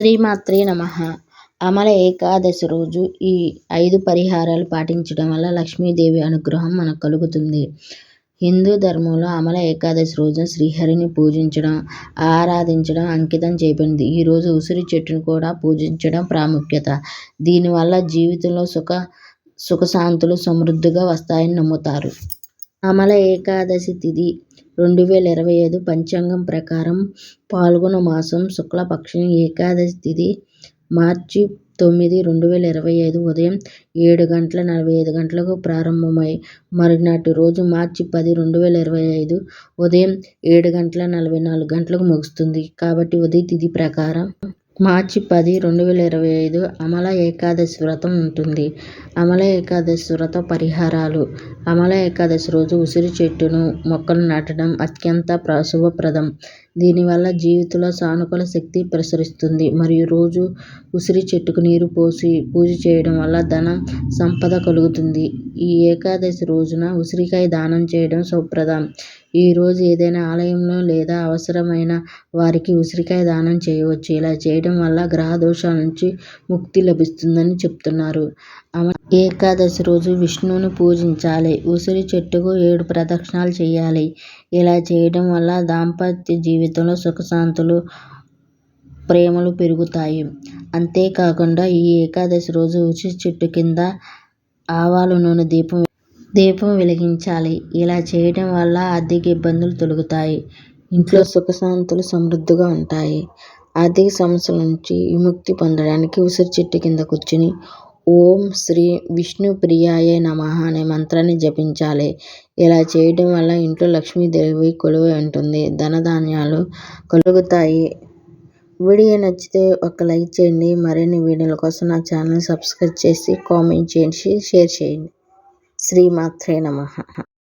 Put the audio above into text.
శ్రీమాత్రే నమః. అమల ఏకాదశి రోజు ఈ 5 పరిహారాలు పాటించడం వల్ల లక్ష్మీదేవి అనుగ్రహం మనకు కలుగుతుంది. హిందూ ధర్మంలో అమల ఏకాదశి రోజున శ్రీహరిని పూజించడం, ఆరాధించడం అంకితం చేయబడింది. ఈ రోజు ఉసిరి చెట్టును కూడా పూజించడం ప్రాముఖ్యత. దీనివల్ల జీవితంలో సుఖశాంతులు సమృద్ధిగా వస్తాయని నమ్ముతారు. అమల ఏకాదశి తిథి 2025 పంచాంగం ప్రకారం పాల్గొన మాసం శుక్లపక్షం ఏకాదశి తిథి మార్చి 9, 2025 ఉదయం 7:45 ప్రారంభమై మరునాటి రోజు మార్చి 10, 2025 ఉదయం 7:44 ముగుస్తుంది. కాబట్టి ఉదయ తిథి ప్రకారం మార్చి 10, 2025 అమల ఏకాదశి వ్రతం ఉంటుంది. అమల ఏకాదశి వ్రత పరిహారాలు. అమల ఏకాదశి రోజు ఉసిరి చెట్టును మొక్కను నాటడం అత్యంత శుభప్రదం. దీనివల్ల జీవితంలో సానుకూల శక్తి ప్రసరిస్తుంది. మరియు రోజు ఉసిరి చెట్టుకు నీరు పోసి పూజ చేయడం వల్ల ధన సంపద కలుగుతుంది. ఈ ఏకాదశి రోజున ఉసిరికాయ దానం చేయడం శుభప్రదం. ఈ రోజు ఏదైనా ఆలయంలో లేదా అవసరమైన వారికి ఉసిరికాయ దానం చేయవచ్చు. ఇలా చేయడం వల్ల గ్రహ దోషాల నుంచి ముక్తి లభిస్తుందని చెప్తున్నారు. ఏకాదశి రోజు విష్ణువుని పూజించాలి. ఉసిరి చెట్టుకు 7 ప్రదక్షిణాలు చేయాలి. ఇలా చేయడం వల్ల దాంపత్య జీవితంలో సుఖశాంతులు, ప్రేమలు పెరుగుతాయి. అంతేకాకుండా ఈ ఏకాదశి రోజు ఉసిరి చెట్టు కింద ఆవాల నూనె దీపం వెలిగించాలి. ఇలా చేయడం వల్ల ఆర్థిక ఇబ్బందులు తొలగుతాయి. ఇంట్లో సుఖశాంతులు సమృద్ధిగా ఉంటాయి. ఆర్థిక సమస్యల నుంచి విముక్తి పొందడానికి ఉసిరి చెట్టు కింద కూర్చుని ఓం శ్రీ విష్ణుప్రియాయ నమః అనే మంత్రాన్ని జపించాలి. ఇలా చేయడం వల్ల ఇంట్లో లక్ష్మీదేవి కొలువై ఉంటుంది. ధనధాన్యాలు కలుగుతాయి. వీడియో నచ్చితే ఒక లైక్ చేయండి. మరిన్ని వీడియోల కోసం నా ఛానల్ని సబ్స్క్రైబ్ చేసి కామెంట్ చేయండి, షేర్ చేయండి. శ్రీమాత్రే నమః.